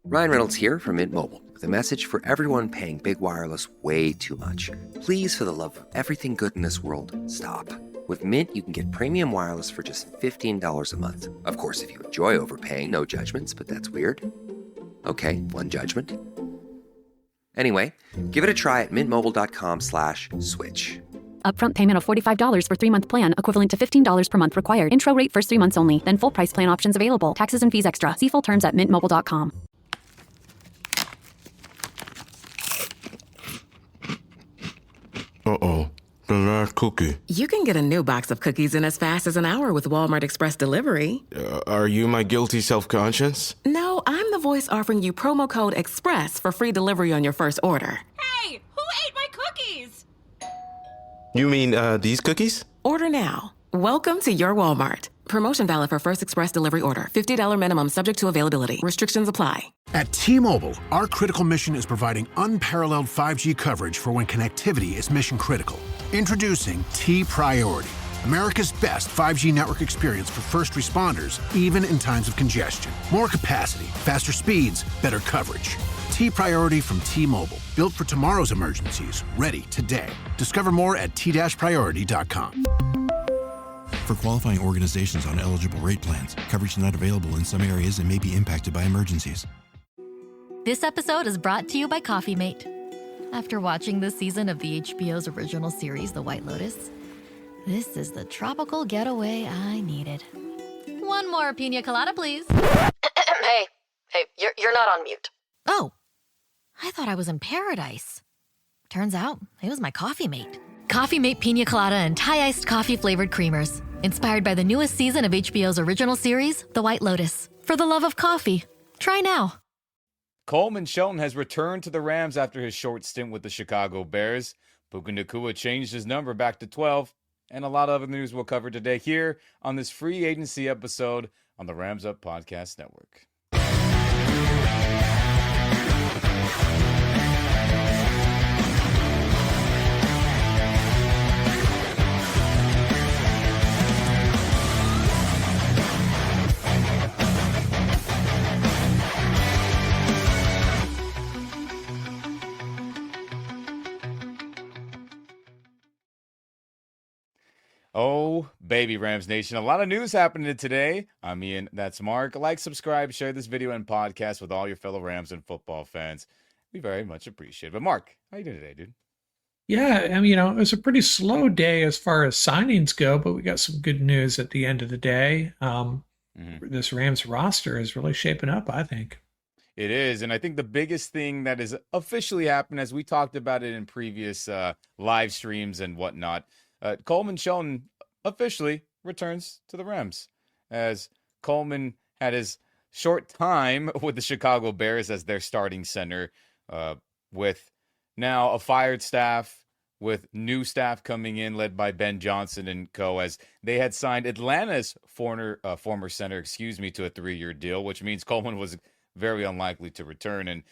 Ryan Reynolds here from Mint Mobile with a message for everyone paying big wireless way too much. Please, for the love of everything good in this world, stop. With Mint, you can get premium wireless for just $15 a month. Of course, if you enjoy overpaying, no judgments, but that's weird. Okay, one judgment. Anyway, give it a try at mintmobile.com/switch. Upfront payment of $45 for 3-month plan, equivalent to $15 per month required. Intro rate first 3 months only, then full price plan options available. Taxes and fees extra. See full terms at mintmobile.com. Uh-oh, the last cookie. You can get a new box of cookies in as fast as an hour with Walmart Express Delivery. Are you my guilty self-conscience? No, I'm the voice offering you promo code EXPRESS for free delivery on your first order. Hey, who ate my cookies? You mean, these cookies? Order now. Welcome to your Walmart. Promotion valid for first express delivery order. $50 minimum subject to availability. Restrictions apply. At T-Mobile, our critical mission is providing unparalleled 5G coverage for when connectivity is mission critical. Introducing T-Priority, America's best 5G network experience for first responders, even in times of congestion. More capacity, faster speeds, better coverage. T-Priority from T-Mobile, built for tomorrow's emergencies, ready today. Discover more at t-priority.com. For qualifying organizations on eligible rate plans, coverage not available in some areas and may be impacted by emergencies. This episode is brought to you by Coffee Mate. After watching this season of the HBO's original series, The White Lotus, this is the tropical getaway I needed. One more pina colada, please. Hey, you're not on mute. Oh, I thought I was in paradise. Turns out it was my Coffee Mate. Coffee Mate Pina Colada and Thai-iced coffee flavored creamers. Inspired by the newest season of HBO's original series, The White Lotus. For the love of coffee. Try now. Coleman Shelton has returned to the Rams after his short stint with the Chicago Bears. Puka Nacua changed his number back to 12. And a lot of other news we'll cover today here on this free agency episode on the Rams Up Podcast Network. Oh, baby, Rams Nation. A lot of news happening today. I'm Ian. That's Mark. Like, subscribe, share this video and podcast with all your fellow Rams and football fans. We very much appreciate it. But Mark, how you doing today, dude? Yeah, I mean, it was a pretty slow day as far as signings go, but we got some good news at the end of the day. This Rams roster is really shaping up, I think. It is, and I think the biggest thing that has officially happened, as we talked about it in previous live streams and whatnot, Coleman Shelton officially returns to the Rams, as Coleman had his short time with the Chicago Bears as their starting center, with now a fired staff, with new staff coming in led by Ben Johnson and co, as they had signed Atlanta's former center, to a 3-year deal, which means Coleman was very unlikely to return. And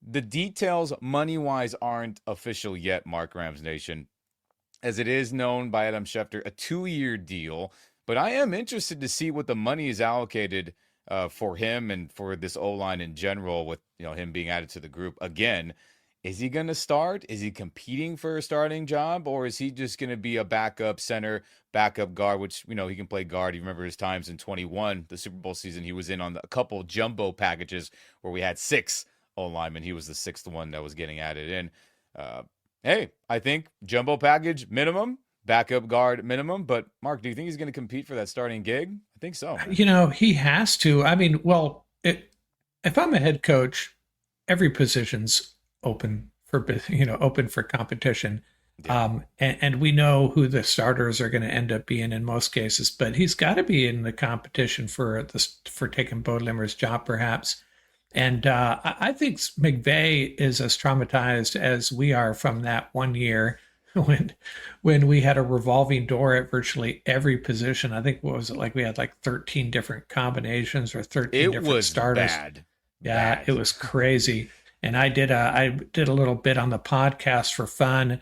the details money-wise aren't official yet, Mark, Rams Nation, as it is known by Adam Schefter, a 2-year deal. But I am interested to see what the money is allocated for him and for this O-line in general, with him being added to the group again. Is he going to start? Is he competing for a starting job? Or is he just going to be a backup center, backup guard, which, he can play guard. You remember his times in 21, the Super Bowl season, he was in on a couple jumbo packages where we had 6 O-linemen. He was the 6th one that was getting added in. Hey, I think jumbo package minimum, backup guard minimum. But Mark, do you think he's going to compete for that starting gig? I think so. He has to. I mean, if I'm a head coach, every position's open for competition. Yeah. And we know who the starters are going to end up being in most cases, but he's got to be in the competition for taking Bo Limmer's job, perhaps. And I think McVay is as traumatized as we are from that one year when we had a revolving door at virtually every position. I think, what was it, like we had like 13 different combinations or 13 different starters. Bad. It was crazy. And I did a little bit on the podcast for fun,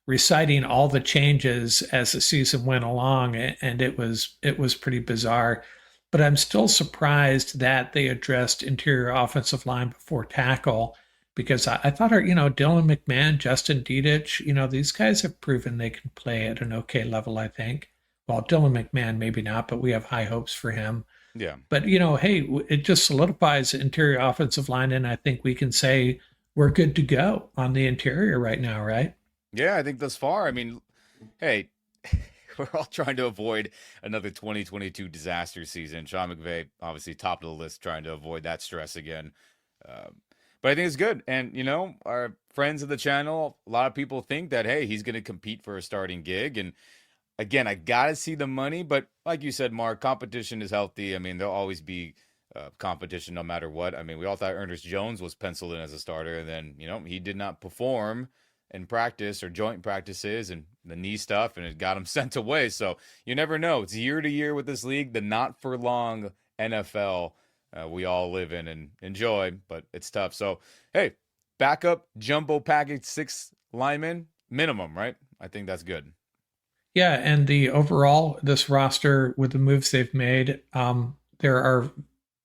reciting all the changes as the season went along, and it was pretty bizarre. but I'm still surprised that they addressed interior offensive line before tackle because I thought, Dylan McMahon, Justin Dedich, these guys have proven they can play at an okay level, I think. Well, Dylan McMahon, maybe not, but we have high hopes for him. Yeah. But, hey, it just solidifies the interior offensive line, and I think we can say we're good to go on the interior right now, right? Yeah, I think thus far. I mean, hey, we're all trying to avoid another 2022 disaster season. Sean McVay, obviously top of the list, trying to avoid that stress again. But I think it's good. And, our friends of the channel, a lot of people think that, hey, he's going to compete for a starting gig. And again, I got to see the money. But like you said, Mark, competition is healthy. I mean, there'll always be competition no matter what. I mean, we all thought Ernest Jones was penciled in as a starter. And then, he did not perform in practice or joint practices and the knee stuff, and it got him sent away. So you never know. It's year to year with this league, the not for long NFL we all live in and enjoy, but it's tough. So, hey, backup jumbo package 6 linemen minimum, right? I think that's good. Yeah, and the overall, this roster with the moves they've made, there are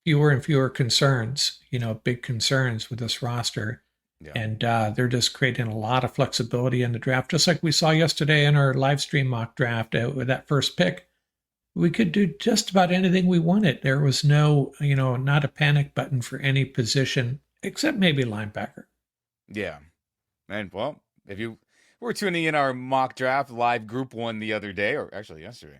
fewer and fewer concerns, big concerns with this roster. Yeah. And they're just creating a lot of flexibility in the draft, just like we saw yesterday in our live stream mock draft with that first pick. We could do just about anything we wanted. There was no, not a panic button for any position except maybe linebacker. Yeah. And, well, if you were tuning in our mock draft live group one the other day, or actually yesterday,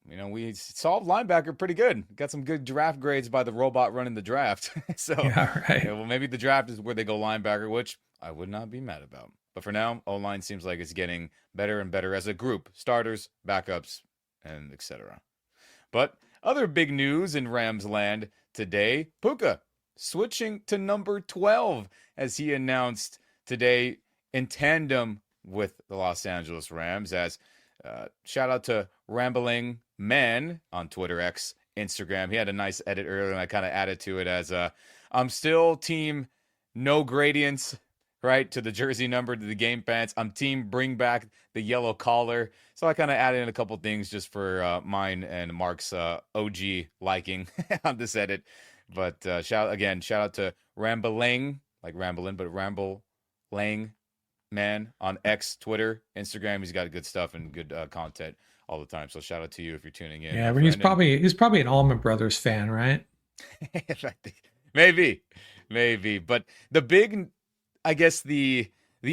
we solved linebacker pretty good. Got some good draft grades by the robot running the draft. So, yeah, right. Well, maybe the draft is where they go linebacker, which I would not be mad about. But for now, O-line seems like it's getting better and better as a group. Starters, backups, and etc. But other big news in Rams land today, Puka switching to number 12 as he announced today in tandem with the Los Angeles Rams. As shout out to Rambling Men on Twitter, X, Instagram. He had a nice edit earlier, and I kind of added to it as I'm still team no gradients, right, to the jersey number, to the game pants. I'm team bring back the yellow collar. So I kind of added in a couple things just for mine and Mark's OG liking on this edit. But shout out to Rambling, like Ramblin', but Rambling Man on X, Twitter, Instagram. He's got good stuff and good content all the time. So shout out to you if you're tuning in. Yeah, but he's probably an Allman Brothers fan, right? Maybe. But the big, I guess the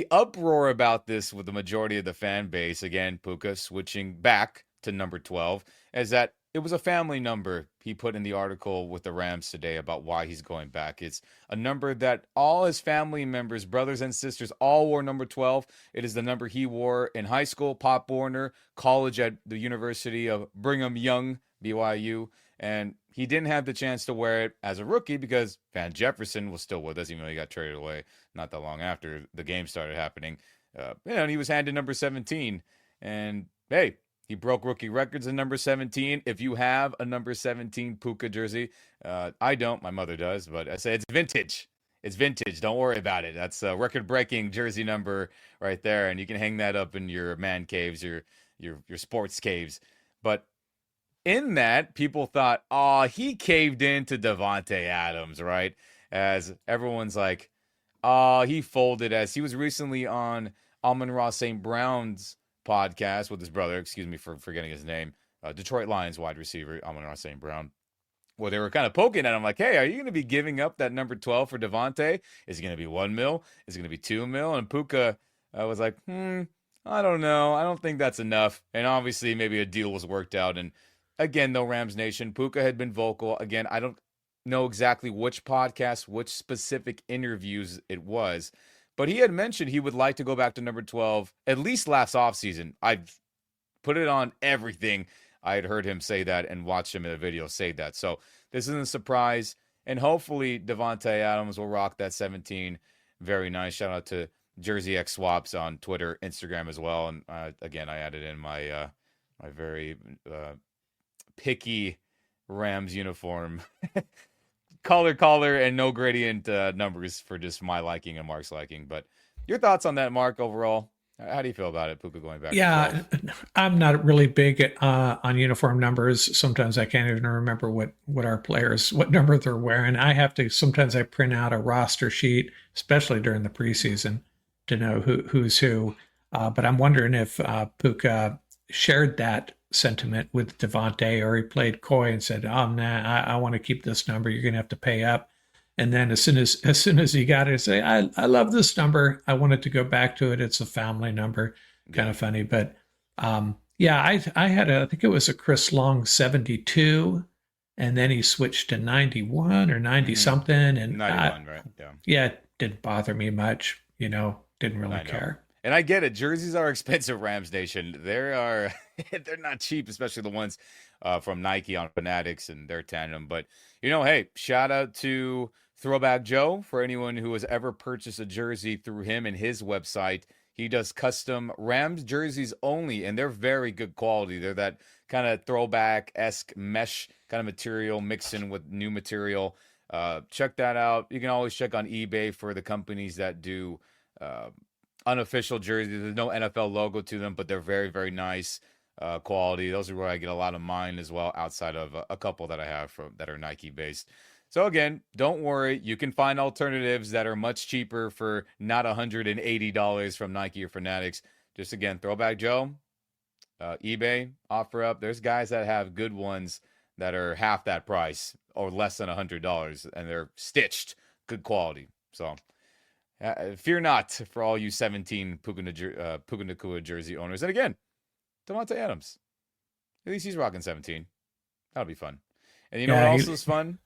uproar about this with the majority of the fan base, again, Puka switching back to number 12, is that it was a family number he put in the article with the Rams today about why he's going back. It's a number that all his family members, brothers and sisters, all wore number 12. It is the number he wore in high school, Pop Warner, college at the University of Brigham Young, BYU, and he didn't have the chance to wear it as a rookie because Van Jefferson was still with us, even though he got traded away not that long after the game started happening. And he was handed number 17. And, hey, he broke rookie records in number 17. If you have a number 17 Puka jersey, I don't. My mother does. But I say it's vintage. It's vintage. Don't worry about it. That's a record-breaking jersey number right there. And you can hang that up in your man caves, your sports caves. But in that, people thought, he caved in to Davante Adams, right? As everyone's like, he folded, as he was recently on Amon-Ra St. Brown's podcast with his brother, excuse me for forgetting his name, Detroit Lions wide receiver, Amon-Ra St. Brown, where they were kind of poking at him like, hey, are you going to be giving up that number 12 for Davante? Is it going to be $1 million? Is it going to be $2 million? And Puka was like, I don't know. I don't think that's enough. And obviously maybe a deal was worked out. And again, though, Rams Nation, Puka had been vocal. Again, I don't know exactly which podcast, which specific interviews it was, but he had mentioned he would like to go back to number 12 at least last offseason. I've put it on everything. I had heard him say that and watched him in a video say that. So this isn't a surprise. And hopefully Davante Adams will rock that 17. Very nice. Shout out to Jersey X Swaps on Twitter, Instagram as well. And again, I added in my my very picky Rams uniform. color, and no gradient numbers for just my liking and Mark's liking. But your thoughts on that, Mark, overall? How do you feel about it, Puka, going back? Yeah, I'm not really big on uniform numbers. Sometimes I can't even remember what our players, what number they're wearing. Sometimes I print out a roster sheet, especially during the preseason, to know who's who. But I'm wondering if Puka shared that sentiment with Devontae, or he played coy and said, "Oh, nah, I want to keep this number. You're going to have to pay up." And then as soon as he got it, say, I love this number. I wanted to go back to it. It's a family number. Kind of funny. But yeah, I had I think it was a Chris Long 72, and then he switched to 91 or 90 something. And 91, right? Yeah. Yeah, it didn't bother me much. Didn't really care. And I get it. Jerseys are expensive, Rams Nation. They're not cheap, especially the ones from Nike on Fanatics and their tandem. But, hey, shout out to Throwback Joe for anyone who has ever purchased a jersey through him and his website. He does custom Rams jerseys only, and they're very good quality. They're that kind of throwback-esque mesh kind of material mixed in with new material. Check that out. You can always check on eBay for the companies that do unofficial jerseys. There's no NFL logo to them, but they're very, very nice quality. Those are where I get a lot of mine as well, outside of a couple that I have that are Nike based. So again, don't worry. You can find alternatives that are much cheaper for not $180 from Nike or Fanatics. Just again, Throwback Joe, eBay, OfferUp. There's guys that have good ones that are half that price or less than $100, and they're stitched, good quality. So fear not for all you 17 Puka Nacua jersey owners. And again, Davante Adams. At least he's rocking 17. That'll be fun. And what else is fun?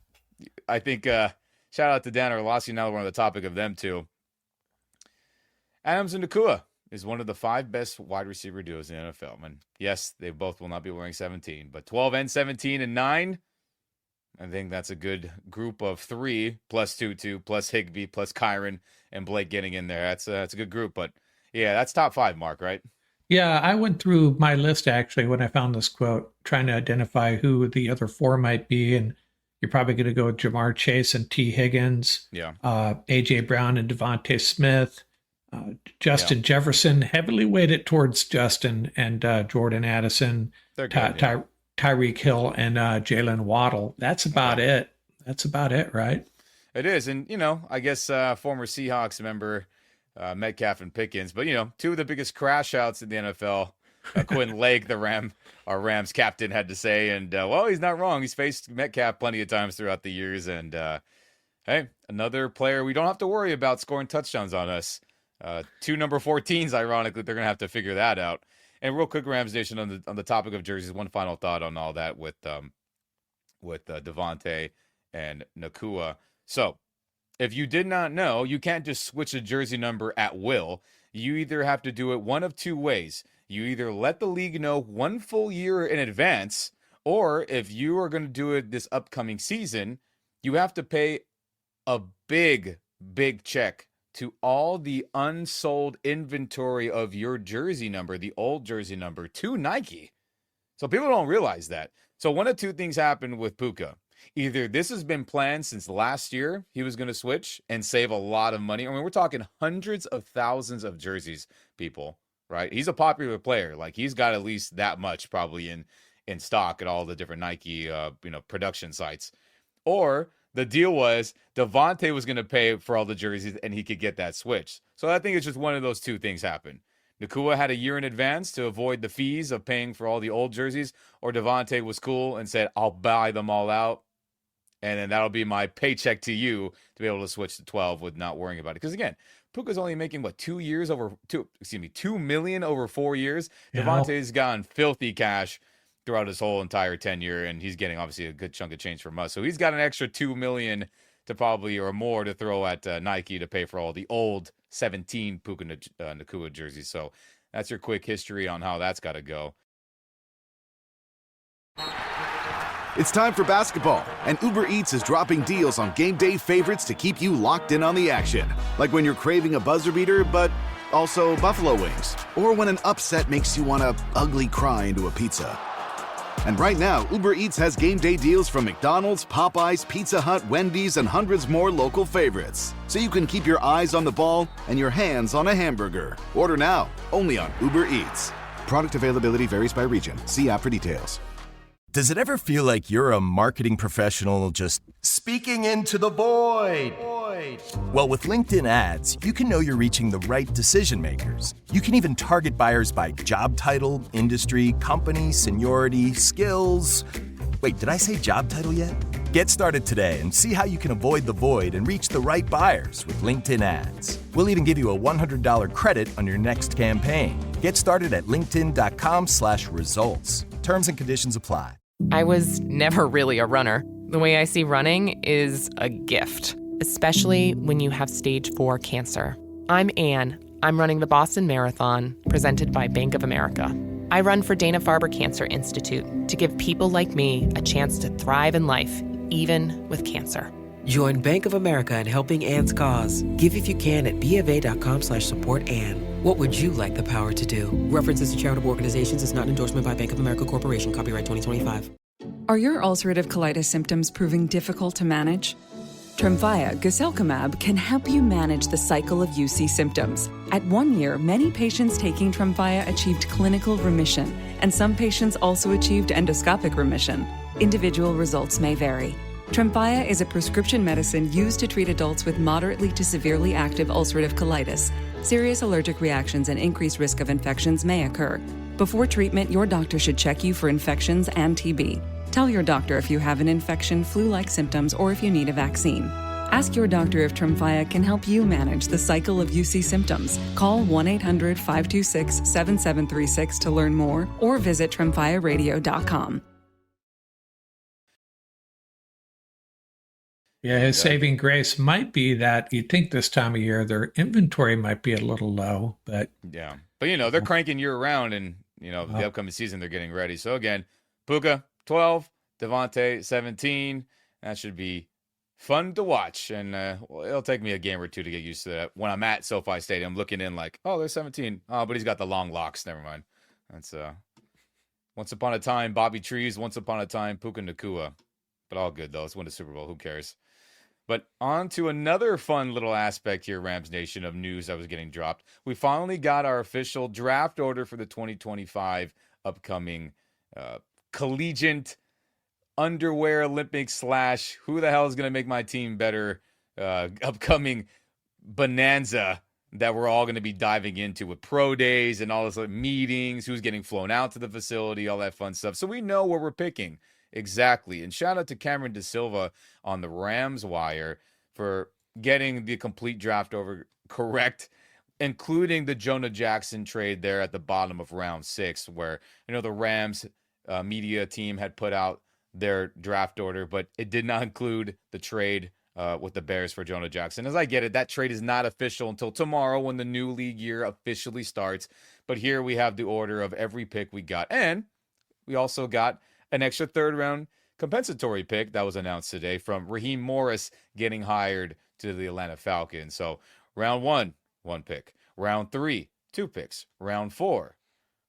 I think shout out to Dan Orlowski. Now we're on the topic of them too. Adams and Nacua is one of the 5 best wide receiver duos in the NFL. And yes, they both will not be wearing 17, but 12 and 17 and 9. I think that's a good group of 3 plus Tutu plus Higbee plus Kyron and Blake getting in there. That's a good group. But yeah, that's top 5, Mark, right? Yeah, I went through my list actually when I found this quote, trying to identify who the other 4 might be. And you're probably going to go with Jamar Chase and T. Higgins, A.J. Brown and Devontae Smith, Justin Jefferson, heavily weighted towards Justin, and Jordan Addison, Tyreek Hill, and Jalen Waddle. That's about it. That's about it, right? It is. And, I guess former Seahawks member Metcalf and Pickens. But, 2 of the biggest crash outs in the NFL. Quinn Lake, our Rams captain, had to say. And, he's not wrong. He's faced Metcalf plenty of times throughout the years. And, hey, another player we don't have to worry about scoring touchdowns on us. 2 number 14s, ironically, they're going to have to figure that out. And real quick, Rams Nation, on the topic of jerseys, one final thought on all that with Devontae and Nacua. So, if you did not know, you can't just switch a jersey number at will. You either have to do it one of 2 ways. You either let the league know 1 full year in advance, or if you are going to do it this upcoming season, you have to pay a big, big check to all the unsold inventory of your jersey number, the old jersey number, to Nike. So people don't realize that. So one of 2 things happened with Puka. Either this has been planned since last year, he was going to switch and save a lot of money. I mean, we're talking hundreds of thousands of jerseys, people, right? He's a popular player. Like, he's got at least that much probably in stock at all the different Nike, production sites. Or the deal was Devontae was going to pay for all the jerseys and he could get that switch. So I think it's just one of those 2 things happened. Nacua had a year in advance to avoid the fees of paying for all the old jerseys, or Devontae was cool and said, I'll buy them all out, and then that'll be my paycheck to you to be able to switch to 12 with not worrying about it. Because again, Puka's only making $2 million over 4 years. Yeah. Devontae's gotten filthy cash throughout his whole entire tenure, and he's getting obviously a good chunk of change from us. So he's got an extra $2 million to probably, or more, to throw at Nike to pay for all the old 17 Puka Nacua jerseys. So that's your quick history on how that's got to go. It's time for basketball, and Uber Eats is dropping deals on game day favorites to keep you locked in on the action. Like when you're craving a buzzer beater, but also buffalo wings. Or when an upset makes you want to ugly cry into a pizza. And right now, Uber Eats has game day deals from McDonald's, Popeyes, Pizza Hut, Wendy's, and hundreds more local favorites. So you can keep your eyes on the ball and your hands on a hamburger. Order now, only on Uber Eats. Product availability varies by region. See app for details. Does it ever feel like you're a marketing professional just speaking into the void? Well, with LinkedIn ads, you can know you're reaching the right decision makers. You can even target buyers by job title, industry, company, seniority, skills. Wait, did I say job title yet? Get started today and see how you can avoid the void and reach the right buyers with LinkedIn ads. We'll even give you a $100 credit on your next campaign. Get started at linkedin.com/results. Terms and conditions apply. I was never really a runner. The way I see running is a gift, especially when you have stage 4 cancer. I'm Anne. I'm running the Boston Marathon, presented by Bank of America. I run for Dana-Farber Cancer Institute to give people like me a chance to thrive in life, even with cancer. Join Bank of America in helping Anne's cause. Give if you can at BofA.com/supportAnne. What would you like the power to do? References to charitable organizations is not an endorsement by Bank of America Corporation. Copyright 2025. Are your ulcerative colitis symptoms proving difficult to manage? Tremfya guselkumab can help you manage the cycle of UC symptoms. At 1 year, many patients taking Tremfya achieved clinical remission, and some patients also achieved endoscopic remission. Individual results may vary. Tremfya is a prescription medicine used to treat adults with moderately to severely active ulcerative colitis. Serious allergic reactions and increased risk of infections may occur. Before treatment, your doctor should check you for infections and TB. Tell your doctor if you have an infection, flu-like symptoms, or if you need a vaccine. Ask your doctor if Tremfya can help you manage the cycle of UC symptoms. Call 1-800-526-7736 to learn more, or visit tremfyaradio.com. Yeah, his saving grace might be that you'd think this time of year their inventory might be a little low, but yeah. But they're cranking year round, and the upcoming season they're getting ready. So again, Puka 12, Devontae 17. That should be fun to watch, and it'll take me a game or two to get used to that. When I'm at SoFi Stadium, looking in like, oh, there's 17. Oh, but he's got the long locks. Never mind. That's once upon a time Bobby Trees, once upon a time Puka Nacua. But all good though. Let's win the Super Bowl. Who cares? But on to another fun little aspect here, Rams Nation, of news that was getting dropped. We finally got our official draft order for the 2025 upcoming collegiate underwear Olympics / who the hell is going to make my team better upcoming bonanza that we're all going to be diving into with pro days and all this meetings, who's getting flown out to the facility, all that fun stuff. So we know where we're picking. Exactly. And shout out to Cameron De Silva on the Rams Wire for getting the complete draft over correct, including the Jonah Jackson trade there at the bottom of round 6, where, the Rams media team had put out their draft order, but it did not include the trade with the Bears for Jonah Jackson. As I get it, that trade is not official until tomorrow when the new league year officially starts. But here we have the order of every pick we got. And we also got an extra third-round compensatory pick that was announced today from Raheem Morris getting hired to the Atlanta Falcons. So round 1, 1 pick. Round 3, 2 picks. Round 4,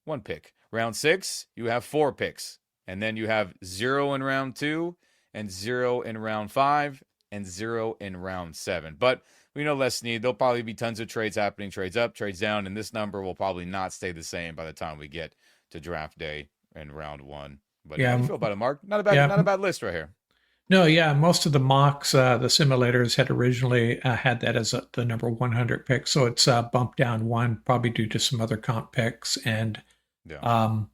1 pick. Round 6, you have 4 picks. And then you have 0 in round 2, and 0 in round 5, and 0 in round 7. But we know Les Snead, there'll probably be tons of trades happening, trades up, trades down, and this number will probably not stay the same by the time we get to draft day in round 1. But how do you feel about it, Mark? Not a bad list right here. No, yeah, most of the mocks, the simulators had originally had that as the number 100 pick, so it's bumped down 1, probably due to some other comp picks. And that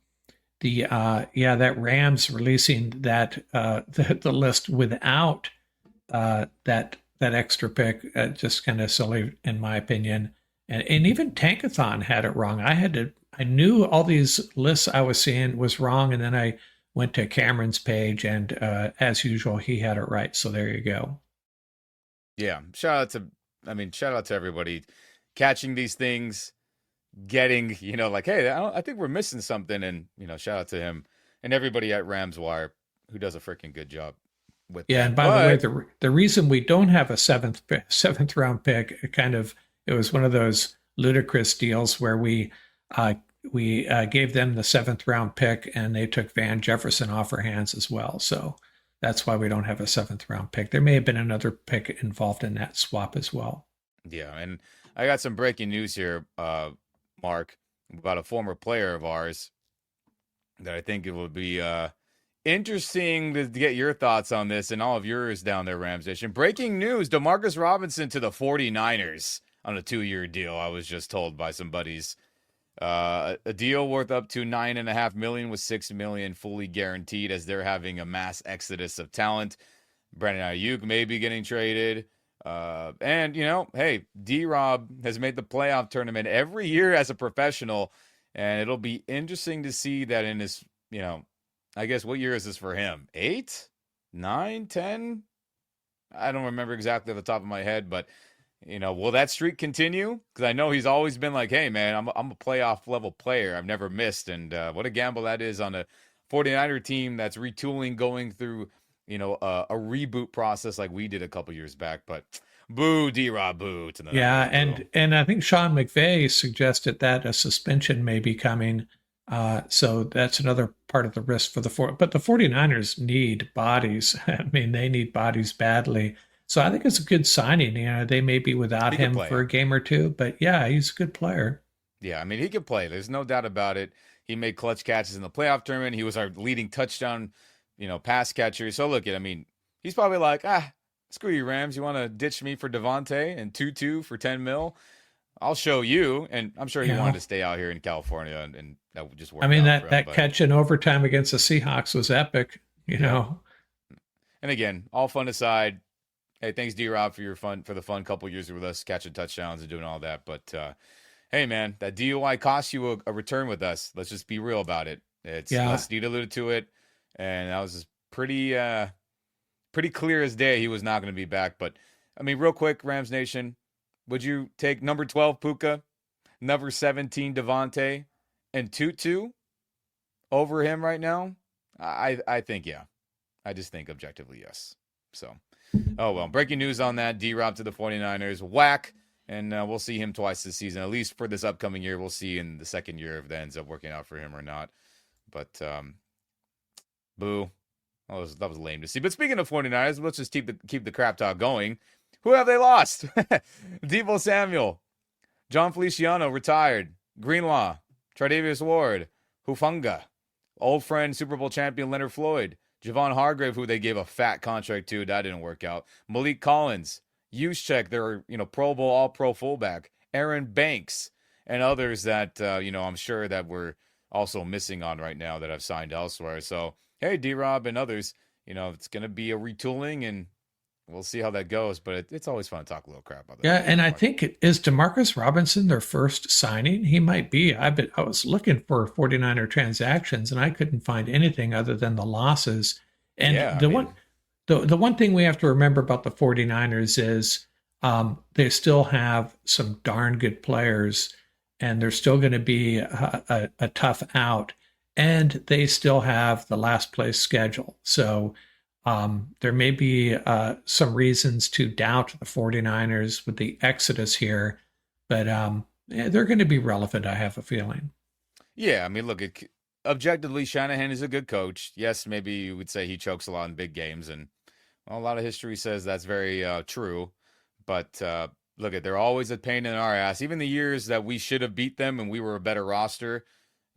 Rams releasing that the list without that extra pick, just kind of silly in my opinion. And even Tankathon had it wrong. I knew all these lists I was seeing was wrong, and then I went to Cameron's page, and as usual, he had it right. So there you go. Yeah, shout out to everybody catching these things, getting, hey, I think we're missing something, and shout out to him and everybody at Rams Wire who does a freaking good job with. Yeah, and by the way, the reason we don't have a seventh round pick, it was one of those ludicrous deals where we we gave them the 7th round pick, and they took Van Jefferson off our hands as well. So that's why we don't have a 7th round pick. There may have been another pick involved in that swap as well. Yeah, and I got some breaking news here, Mark, about a former player of ours that I think it would be interesting to get your thoughts on this and all of yours down there, Rams Nation. Breaking news, Demarcus Robinson to the 49ers on a 2-year deal, I was just told by some buddies. A deal worth up to $9.5 million with $6 million fully guaranteed, as they're having a mass exodus of talent. Brandon Ayuk may be getting traded. And, hey, D-Rob has made the playoff tournament every year as a professional, and it'll be interesting to see that in his, I guess, what year is this for him? 8, 9, 10? I don't remember exactly off the top of my head, but, will that streak continue? Because I know he's always been like, hey, man, I'm a playoff level player. I've never missed. And what a gamble that is on a 49er team that's retooling, going through, a reboot process like we did a couple years back. But boo, D-Rob, boo. To the and I think Sean McVay suggested that a suspension may be coming. So that's another part of the risk for but the 49ers need bodies. I mean, they need bodies badly. So I think it's a good signing. They may be without him for a game or two, but yeah, he's a good player. Yeah, I mean, he can play. There's no doubt about it. He made clutch catches in the playoff tournament. He was our leading touchdown, pass catcher. So look at, he's probably like, screw you, Rams. You want to ditch me for Devontae and Tutu for $10 million? I'll show you. And I'm sure he wanted to stay out here in California, and that would just work. That catch in overtime against the Seahawks was epic, know. And again, all fun aside, hey, thanks, D-Rob, for the fun couple years with us, catching touchdowns and doing all that. But hey, man, that DUI cost you a return with us. Let's just be real about it. Steve alluded to it, and that was pretty clear as day he was not going to be back. But real quick, Rams Nation, would you take number 12 Puka, number 17 Devontae, and Tutu over him right now? I think yeah. I just think objectively yes. So. Oh, well, breaking news on that. D-Rob to the 49ers. Whack. And we'll see him twice this season, at least for this upcoming year. We'll see in the second year if that ends up working out for him or not. But, boo. That was lame to see. But speaking of 49ers, let's just keep the crap talk going. Who have they lost? Deebo Samuel. John Feliciano retired. Greenlaw. Tre'Davious Ward. Hufanga. Old friend Super Bowl champion Leonard Floyd. Javon Hargrave, who they gave a fat contract to, that didn't work out. Malik Collins, Juszczyk, their Pro Bowl All-Pro fullback. Aaron Banks, and others that I'm sure that we're also missing on right now that have signed elsewhere. So hey, D-Rob and others, it's going to be a retooling, and we'll see how that goes. But it's always fun to talk a little crap about that. Yeah, and I think is Demarcus Robinson their first signing? He might be. I was looking for 49er transactions, and I couldn't find anything other than the losses. And the one thing we have to remember about the 49ers is they still have some darn good players, and they're still going to be a tough out, and they still have the last place schedule. So there may be some reasons to doubt the 49ers with the exodus here, but they're going to be relevant, I have a feeling. Yeah, look, objectively, Shanahan is a good coach. Yes, maybe you would say he chokes a lot in big games, and a lot of history says that's very true. But look, they're always a pain in our ass. Even the years that we should have beat them and we were a better roster,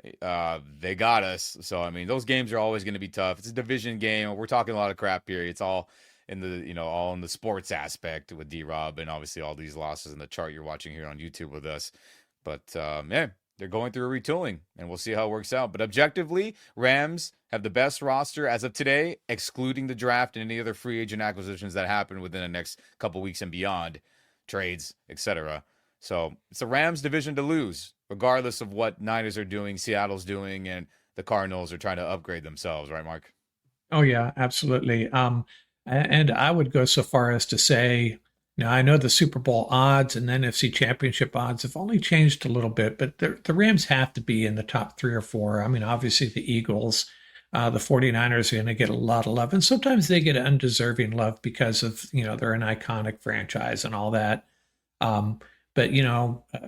they got us. So those games are always going to be tough. It's a division game. We're talking a lot of crap here. It's all in the all in the sports aspect with D-Rob, and obviously all these losses in the chart you're watching here on YouTube with us. But they're going through a retooling, and we'll see how it works out. But objectively, Rams have the best roster as of today, excluding the draft and any other free agent acquisitions that happen within the next couple weeks and beyond, trades, etc. So it's a Rams division to lose, regardless of what Niners are doing, Seattle's doing, and the Cardinals are trying to upgrade themselves, right, Mark? Oh, yeah, absolutely. And I would go so far as to say, now, I know the Super Bowl odds and the NFC Championship odds have only changed a little bit, but the Rams have to be in the top 3 or 4. Obviously the Eagles, the 49ers are going to get a lot of love, and sometimes they get undeserving love because of, they're an iconic franchise and all that. But,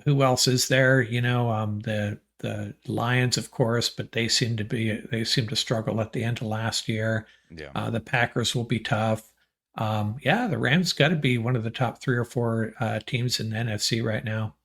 who else is there? The the Lions, of course, but they seem to struggle at the end of last year. Yeah. The Packers will be tough. The Rams got to be one of the top 3 or 4 teams in the NFC right now.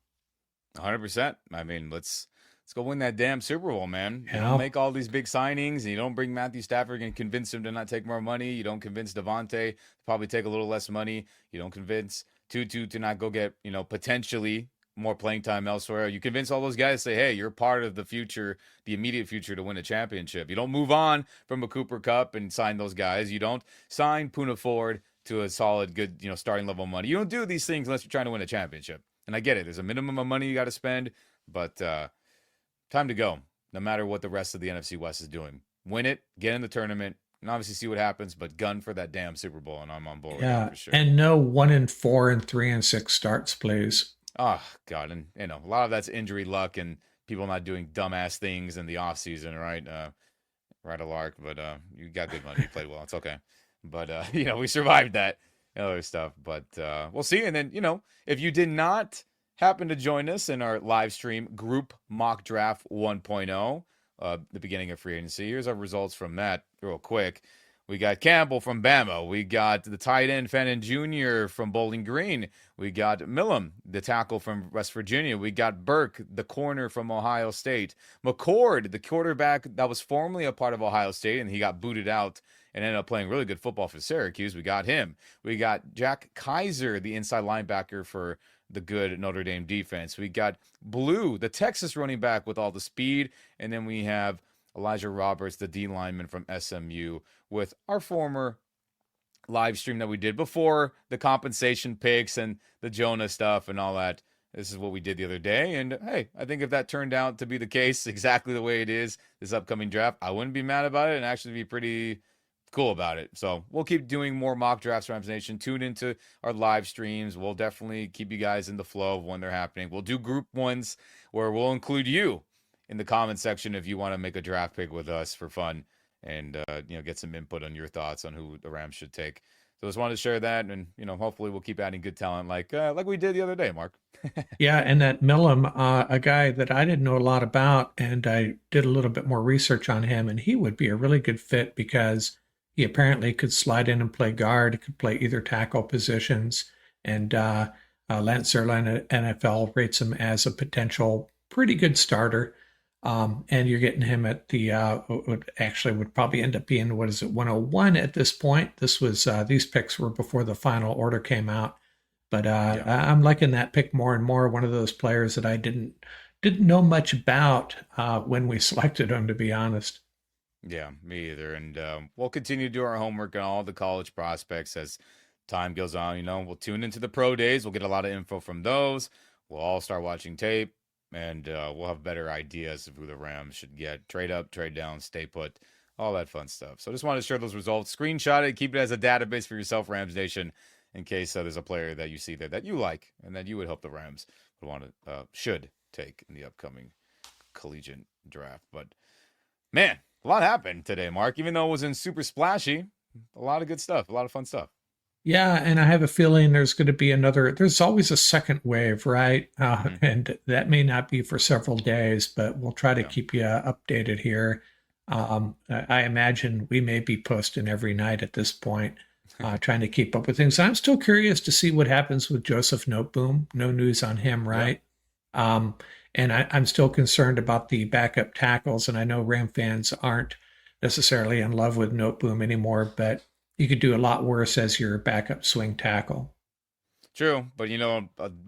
100%. I mean, let's go win that damn Super Bowl, man. You Yeah. don't make all these big signings, and you don't bring Matthew Stafford and convince him to not take more money. You don't convince Devontae to probably take a little less money. You don't convince Tutu to not go get, potentially more playing time elsewhere. You convince all those guys to say, hey, you're part of the future, the immediate future to win a championship. You don't move on from a Cooper Kupp and sign those guys. You don't sign Poona Ford to a solid, good, starting level money. You don't do these things unless you're trying to win a championship. And I get it. There's a minimum of money you got to spend, but time to go, no matter what the rest of the NFC West is doing. Win it, get in the tournament, and obviously see what happens, but gun for that damn Super Bowl, and I'm on board with that for sure. And no 1-4 and 3-6 starts, please. Oh, God. And, a lot of that's injury luck and people not doing dumbass things in the offseason, right? Right a lark, but you got good money. You played well. It's okay. But, we survived that and other stuff. But we'll see. And then, if you did not happen to join us in our live stream group mock draft 1.0, the beginning of free agency, here's our results from that real quick. We got Campbell from Bama. We got the tight end Fannin Jr. from Bowling Green. We got Millam, the tackle from West Virginia. We got Burke, the corner from Ohio State. McCord, the quarterback that was formerly a part of Ohio State, and he got booted out and ended up playing really good football for Syracuse. We got him. We got Jack Kaiser, the inside linebacker for the good Notre Dame defense. We got Blue, the Texas running back with all the speed. And then we have Elijah Roberts, the D lineman from SMU, with our former live stream that we did before the compensation picks and the Jonah stuff and all that. This is what we did the other day. And hey, I think if that turned out to be the case exactly the way it is this upcoming draft, I wouldn't be mad about it and actually be pretty cool about it. So we'll keep doing more mock drafts, Rams Nation. Tune into our live streams. We'll definitely keep you guys in the flow of when they're happening. We'll do group ones where we'll include you in the comment section if you want to make a draft pick with us for fun and get some input on your thoughts on who the Rams should take. So just wanted to share that, and hopefully we'll keep adding good talent like we did the other day, Mark. Yeah, and that Millam, a guy that I didn't know a lot about, and I did a little bit more research on him, and he would be a really good fit because he apparently could slide in and play guard, could play either tackle positions, and Lance Zierlein NFL rates him as a potential pretty good starter. And you're getting him at the would probably end up being 101 at this point. This was these picks were before the final order came out, but I'm liking that pick more and more. One of those players that I didn't know much about when we selected him, to be honest. Yeah, me either. And we'll continue to do our homework on all the college prospects as time goes on. We'll tune into the pro days. We'll get a lot of info from those. We'll all start watching tape. And we'll have better ideas of who the Rams should get. Trade up, trade down, stay put, all that fun stuff. So just wanted to share those results. Screenshot it. Keep it as a database for yourself, Rams Nation, in case there's a player that you see there that you like and that you would hope the Rams would should take in the upcoming collegiate draft. But, man, a lot happened today, Mark. Even though it wasn't super splashy, a lot of good stuff, a lot of fun stuff. Yeah, and I have a feeling there's going to be there's always a second wave, right? And that may not be for several days, but we'll try to keep you updated here. I imagine we may be posting every night at this point, trying to keep up with things. I'm still curious to see what happens with Joseph Noteboom. No news on him, right? Yeah. And I'm still concerned about the backup tackles, and I know Ram fans aren't necessarily in love with Noteboom anymore, but you could do a lot worse as your backup swing tackle. True, but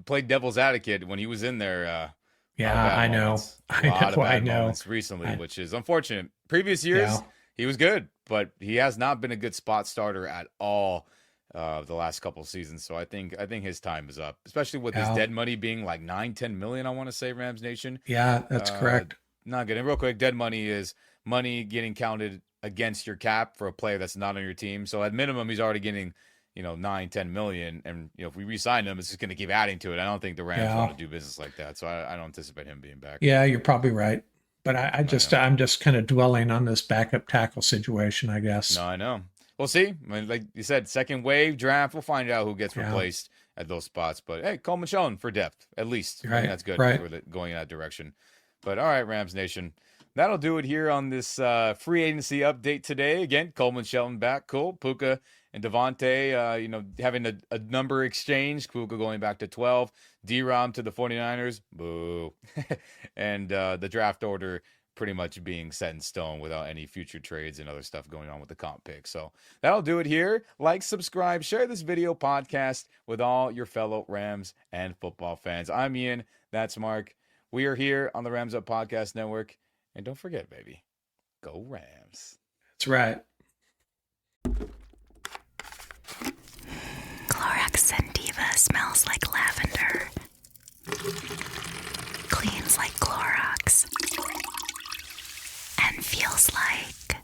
played devil's advocate when he was in there. I know. I know. Recently, which is unfortunate. Previous years, he was good, but he has not been a good spot starter at all the last couple of seasons. So I think his time is up, especially with his dead money being like 9-10 million. I want to say, Rams Nation. Yeah, that's correct. Not good. And real quick, dead money is money getting counted against your cap for a player that's not on your team. So at minimum, he's already getting, 9-10 million. And, if we re-sign him, it's just going to keep adding to it. I don't think the Rams want to do business like that. So I don't anticipate him being back. Yeah, you're probably right. But I'm just kind of dwelling on this backup tackle situation, I guess. No, I know. We'll see. I mean, like you said, second wave draft, we'll find out who gets replaced at those spots. But hey, Coleman Shelton for depth, at least. Right. I think that's good. Right. For going in that direction. But all right, Rams Nation, that'll do it here on this free agency update today. Again, Coleman Shelton back, cool. Puka and Devontae, having a number exchange. Puka going back to 12. D-Rom to the 49ers, boo. And the draft order pretty much being set in stone without any future trades and other stuff going on with the comp pick. So that'll do it here. Like, subscribe, share this video podcast with all your fellow Rams and football fans. I'm Ian. That's Mark. We are here on the Rams Up Podcast Network. And don't forget, baby, go Rams. That's right. Clorox Sentiva smells like lavender. Cleans like Clorox. And feels like...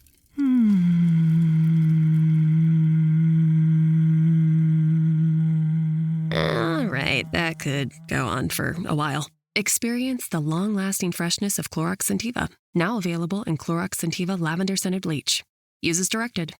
All right, that could go on for a while. Experience the long-lasting freshness of Clorox Sentiva, now available in Clorox Sentiva Lavender Scented Bleach. Use as directed.